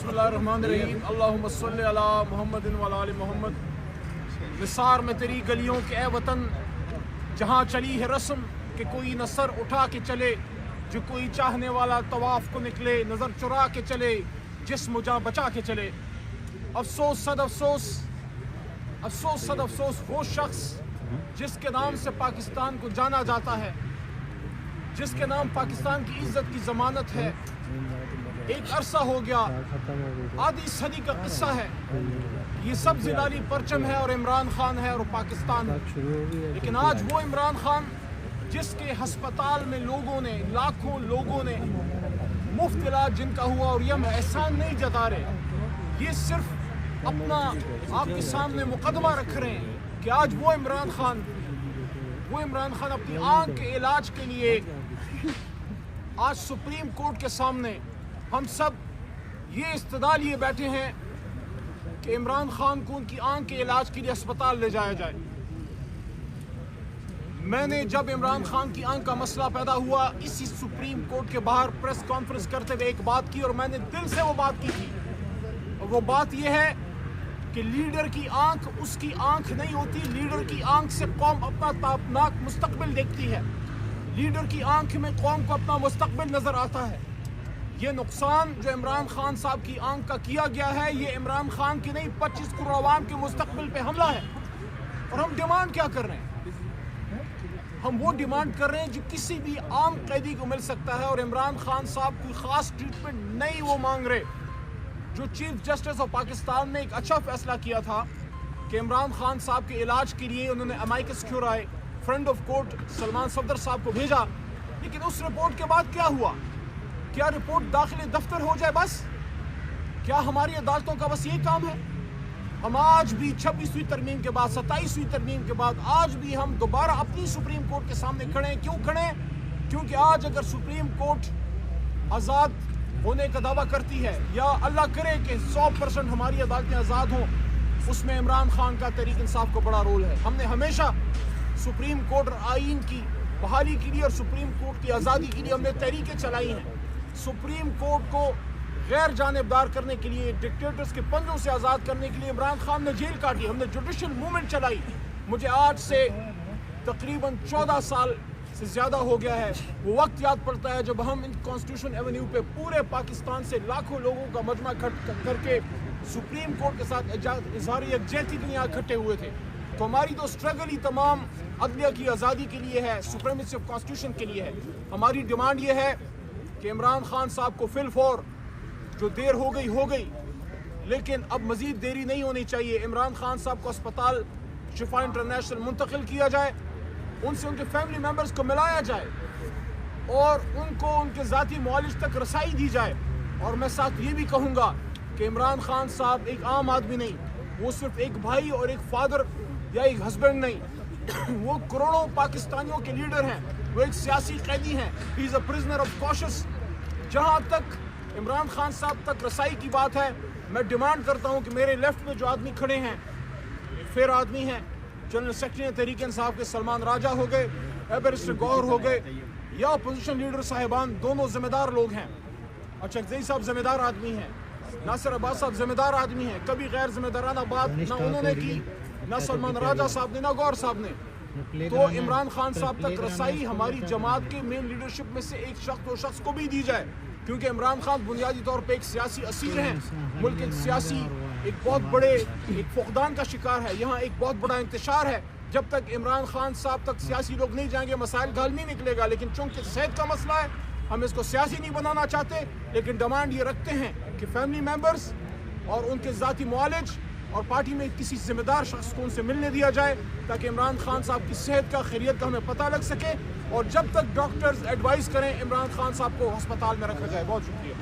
بسم اللہ الرحمن الرحیم اللہم صلی علی محمد وعلی آل محمد۔ نثار میں تیری گلیوں کے اے وطن، جہاں چلی ہے رسم کہ کوئی نہ سر اٹھا کے چلے، جو کوئی چاہنے والا طواف کو نکلے، نظر چرا کے چلے، جسم جاں بچا کے چلے۔ افسوس صد افسوس، افسوس صد افسوس وہ شخص جس کے نام سے پاکستان کو جانا جاتا ہے، جس کے نام پاکستان کی عزت کی ضمانت ہے۔ ایک عرصہ ہو گیا، آدھی صدی کا قصہ ہے، یہ سب زلالی پرچم ہے اور عمران خان ہے اور پاکستان ہے۔ لیکن آج وہ عمران خان جس کے ہسپتال میں لوگوں نے، لاکھوں لوگوں نے مفت علاج جن کا ہوا اور یہ احسان نہیں جتا رہے، یہ صرف اپنا آپ کے سامنے مقدمہ رکھ رہے ہیں کہ آج وہ عمران خان اپنی آنکھ کے علاج کے لیے آج سپریم کورٹ کے سامنے ہم سب یہ استدعا لیے بیٹھے ہیں کہ عمران خان کو ان کی آنکھ کے علاج کے لیے اسپتال لے جایا جائے۔ میں نے جب عمران خان کی آنکھ کا مسئلہ پیدا ہوا، اسی سپریم کورٹ کے باہر پریس کانفرنس کرتے ہوئے ایک بات کی اور میں نے دل سے وہ بات کی تھی، اور وہ بات یہ ہے کہ لیڈر کی آنکھ اس کی آنکھ نہیں ہوتی، لیڈر کی آنکھ سے قوم اپنا تابناک مستقبل دیکھتی ہے، لیڈر کی آنکھ میں قوم کو اپنا مستقبل نظر آتا ہے۔ یہ نقصان جو عمران خان صاحب کی آنکھ کا کیا گیا ہے، یہ عمران خان کی نہیں 25 کروڑ عوام کے مستقبل پہ حملہ ہے۔ اور ہم ڈیمانڈ کیا کر رہے ہیں؟ ہم وہ ڈیمانڈ کر رہے ہیں جو کسی بھی عام قیدی کو مل سکتا ہے، اور عمران خان صاحب کوئی خاص ٹریٹمنٹ نہیں وہ مانگ رہے۔ جو چیف جسٹس آف پاکستان نے ایک اچھا فیصلہ کیا تھا کہ عمران خان صاحب کے علاج کے لیے انہوں نے amicus curiae front of court Salman Safdar صاحب کو بھیجا، لیکن اس رپورٹ کے بعد کیا ہوا؟ کیا رپورٹ داخلی دفتر ہو جائے بس؟ کیا ہماری عدالتوں کا بس یہی کام ہے؟ ہم آج بھی 26ویں ترمیم کے بعد، 27ویں ترمیم کے بعد آج بھی ہم دوبارہ اپنی سپریم کورٹ کے سامنے کھڑے ہیں۔ کیوں کھڑے ہیں؟ کیونکہ آج اگر سپریم کورٹ آزاد ہونے کا دعویٰ کرتی ہے، یا اللہ کرے کہ 100% ہماری عدالتیں آزاد ہوں، اس میں عمران خان کا تحریک انصاف کو بڑا رول ہے۔ ہم نے ہمیشہ سپریم کورٹ اور آئین کی بحالی کے لیے اور سپریم کورٹ کی آزادی کے لیے ہم نے تحریکیں چلائی ہیں۔ سپریم کورٹ کو غیر جانبدار کرنے کے لیے، ڈکٹیٹرز کے پنجوں سے آزاد کرنے کے لیے عمران خان نے جیل کاٹی، ہم نے جوڈیشل موومنٹ چلائی۔ مجھے آج سے تقریباً 14 سال سے زیادہ ہو گیا ہے، وہ وقت یاد پڑتا ہے جب ہم ان کانسٹیٹیوشن ایونیو پہ پورے پاکستان سے لاکھوں لوگوں کا مجمع کر کے سپریم کورٹ کے ساتھ اظہار یکجہتی کے لیے اکٹھے ہوئے تھے۔ تو ہماری تو اسٹرگل ہی تمام عدلیہ کی آزادی کے لیے ہے، سپریمیسی آف کانسٹیٹیوشن کے لیے ہے۔ ہماری ڈیمانڈ یہ ہے کہ عمران خان صاحب کو فی الفور، جو دیر ہو گئی، لیکن اب مزید دیری نہیں ہونی چاہیے۔ عمران خان صاحب کو اسپتال شفا انٹرنیشنل منتقل کیا جائے، ان سے ان کے فیملی ممبرز کو ملایا جائے اور ان کو ان کے ذاتی معالج تک رسائی دی جائے۔ اور میں ساتھ یہ بھی کہوں گا کہ عمران خان صاحب ایک عام آدمی نہیں، وہ صرف ایک بھائی اور ایک فادر یا ایک ہسبینڈ نہیں، وہ کروڑوں پاکستانیوں کے لیڈر ہیں، وہ ایک سیاسی قیدی ہیں۔ ہی از اے پرزنر آف کاشس۔ جہاں تک عمران خان صاحب تک رسائی کی بات ہے، میں ڈیمانڈ کرتا ہوں کہ میرے لیفٹ میں جو آدمی کھڑے ہیں، فیر آدمی ہیں، جنرل سیکرٹری تحریک انصاف کے سلمان راجہ ہو گئے، بیرسٹر گوہر ہو گئے، یا اپوزیشن لیڈر صاحبان، دونوں ذمہ دار لوگ ہیں۔ اچکزئی صاحب ذمہ دار آدمی ہیں، ناصر عباس صاحب ذمہ دار آدمی ہیں، کبھی غیر ذمہ دارانہ بات نہ انہوں نے کی، نہ سلمان راجہ صاحب نے، نہ گوہر صاحب نے۔ تو عمران خان صاحب تک رسائی ہماری جماعت کے مین لیڈرشپ میں سے ایک شخص کو بھی دی جائے، کیونکہ عمران خان بنیادی طور پہ ایک سیاسی اسیر ہیں، ملک ایک سیاسی ایک بہت بڑے ایک فقدان کا شکار ہے، یہاں ایک بہت بڑا انتشار ہے۔ جب تک عمران خان صاحب تک سیاسی لوگ نہیں جائیں گے، مسائل کا حل نہیں نکلے گا۔ لیکن چونکہ صحت کا مسئلہ ہے، ہم اس کو سیاسی نہیں بنانا چاہتے، لیکن ڈیمانڈ یہ رکھتے ہیں کہ فیملی ممبرز اور ان کے ذاتی معالج اور پارٹی میں کسی ذمہ دار شخص کو ان سے ملنے دیا جائے، تاکہ عمران خان صاحب کی صحت کا، خیریت کا ہمیں پتہ لگ سکے، اور جب تک ڈاکٹرز ایڈوائز کریں عمران خان صاحب کو ہسپتال میں رکھا جائے۔ بہت شکریہ۔